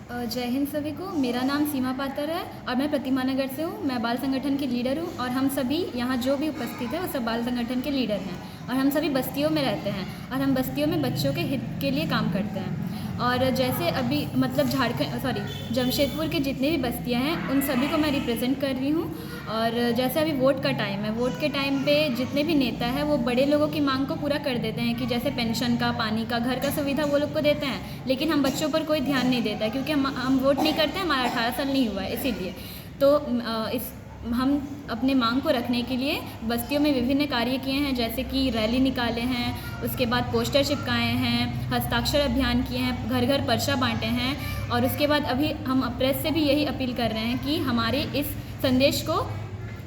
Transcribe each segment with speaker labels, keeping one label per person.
Speaker 1: जय हिंद सभी को। मेरा नाम सीमा पात्र है और मैं प्रतिमा नगर से हूँ। मैं बाल संगठन की लीडर हूँ और हम सभी यहाँ जो भी उपस्थित है वो सब बाल संगठन के लीडर हैं और हम सभी बस्तियों में रहते हैं और हम बस्तियों में बच्चों के हित के लिए काम करते हैं। और जैसे अभी मतलब जमशेदपुर के जितने भी बस्तियाँ हैं उन सभी को मैं रिप्रेजेंट कर रही हूँ। और जैसे अभी वोट का टाइम है, वोट के टाइम पे जितने भी नेता हैं वो बड़े लोगों की मांग को पूरा कर देते हैं कि जैसे पेंशन का, पानी का, घर का सुविधा वो लोग को देते हैं, लेकिन हम बच्चों पर कोई ध्यान नहीं देता है क्योंकि हम वोट नहीं करते हैं, हमारा 18 साल नहीं हुआ है इसीलिए। तो हम अपने मांग को रखने के लिए बस्तियों में विभिन्न कार्य किए हैं, जैसे कि रैली निकाले हैं, उसके बाद पोस्टर चिपकाए हैं, हस्ताक्षर अभियान किए हैं, घर घर पर्चा बांटे हैं और उसके बाद अभी हम प्रेस से भी यही अपील कर रहे हैं कि हमारे इस संदेश को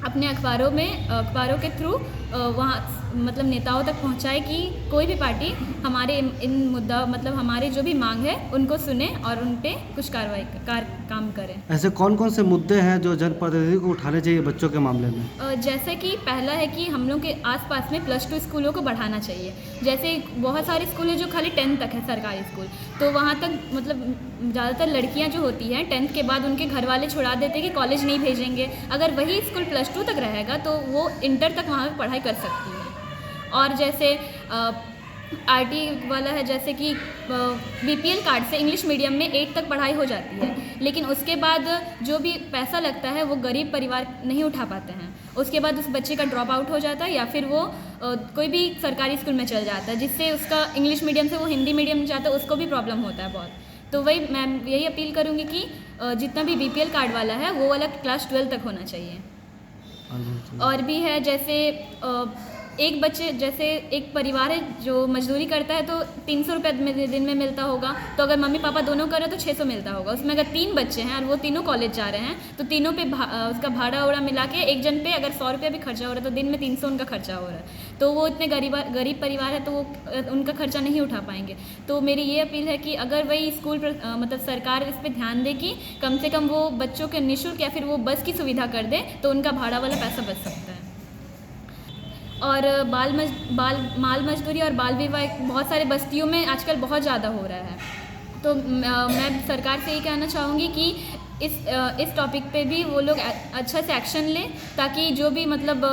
Speaker 1: अपने अखबारों के थ्रू वहाँ मतलब नेताओं तक पहुँचाए कि कोई भी पार्टी हमारे इन मुद्दा मतलब हमारे जो भी मांग है उनको सुने और उन पे कुछ काम करें।
Speaker 2: ऐसे कौन कौन से मुद्दे हैं जो जनप्रतिनिधि को उठाने चाहिए बच्चों के मामले में? जैसे
Speaker 1: कि पहला है कि हम लोग के आसपास में +2 स्कूलों को बढ़ाना चाहिए। जैसे बहुत सारे स्कूल हैं जो खाली 10th तक है सरकारी स्कूल, तो वहाँ तक मतलब ज़्यादातर लड़कियाँ जो होती हैं 10th के बाद उनके घर वाले छुड़ा देते हैं कि कॉलेज नहीं भेजेंगे। अगर वही स्कूल +2 तक रहेगा तो वो इंटर तक वहाँ पर पढ़ाई कर सकती है। और जैसे आरटी वाला है, जैसे कि बीपीएल कार्ड से इंग्लिश मीडियम में 8 तक पढ़ाई हो जाती है, लेकिन उसके बाद जो भी पैसा लगता है वो गरीब परिवार नहीं उठा पाते हैं। उसके बाद उस बच्चे का ड्रॉप आउट हो जाता है या फिर वो कोई भी सरकारी स्कूल में चल जाता है, जिससे उसका इंग्लिश मीडियम से वो हिंदी मीडियम में जाता है, उसको भी प्रॉब्लम होता है बहुत। तो वही मैं यही अपील करूँगी कि जितना भी बीपीएल कार्ड वाला है वो वाला क्लास 12 तक होना चाहिए। और भी है जैसे एक बच्चे जैसे एक परिवार है जो मजदूरी करता है तो 300 रुपये दिन में मिलता होगा, तो अगर मम्मी पापा दोनों करें तो 600 मिलता होगा। उसमें अगर 3 बच्चे हैं और वो तीनों कॉलेज जा रहे हैं तो तीनों पे उसका भाड़ा उड़ा मिला के एक जन पे अगर 100 रुपये भी खर्चा हो रहा है तो दिन में 300 उनका खर्चा हो रहा है। तो वो इतने गरीब परिवार है तो वो उनका खर्चा नहीं उठा पाएंगे। तो मेरी ये अपील है कि अगर वही स्कूल मतलब सरकार इस पर ध्यान दे कि कम से कम वो बच्चों के निःशुल्क या फिर वो बस की सुविधा कर दे तो उनका भाड़ा वाला पैसा बच सकता है। और माल मजदूरी और बाल विवाह बहुत सारे बस्तियों में आजकल बहुत ज़्यादा हो रहा है। तो मैं सरकार से ये कहना चाहूँगी कि इस टॉपिक पे भी वो लोग अच्छा से एक्शन लें, ताकि जो भी मतलब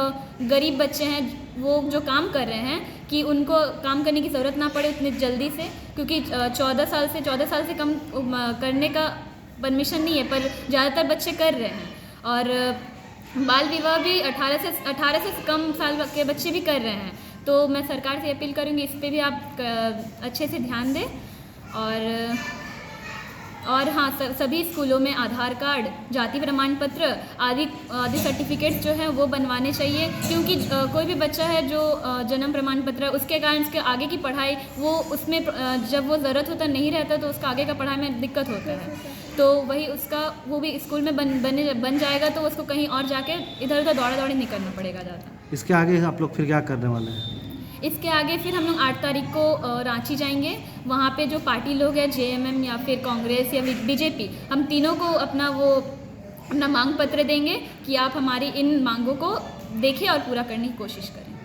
Speaker 1: गरीब बच्चे हैं वो जो काम कर रहे हैं कि उनको काम करने की ज़रूरत ना पड़े उतनी जल्दी से, क्योंकि 14 साल से कम करने का परमिशन नहीं है, पर ज़्यादातर बच्चे कर रहे हैं। और बाल विवाह भी 18 से कम साल के बच्चे भी कर रहे हैं। तो मैं सरकार से अपील करूँगी इस पे भी आप अच्छे से ध्यान दें। और हाँ, सभी स्कूलों में आधार कार्ड, जाति प्रमाण पत्र आदि सर्टिफिकेट्स जो हैं वो बनवाने चाहिए, क्योंकि कोई भी बच्चा है जो जन्म प्रमाण पत्र उसके कारण उसके आगे की पढ़ाई वो उसमें जब वो ज़रूरत होता नहीं रहता तो उसका आगे का पढ़ाई में दिक्कत होता है। तो वही वो भी स्कूल में बन जाएगा तो उसको कहीं और जाके इधर उधर दौड़ी नहीं करना पड़ेगा ज़्यादा।
Speaker 2: इसके आगे आप लोग फिर क्या करने वाले हैं?
Speaker 1: इसके आगे फिर हम लोग 8 तारीख को रांची जाएंगे। वहाँ पे जो पार्टी लोग हैं जेएमएम या फिर कांग्रेस या बीजेपी, हम तीनों को अपना मांग पत्र देंगे कि आप हमारी इन मांगों को देखें और पूरा करने की कोशिश करें।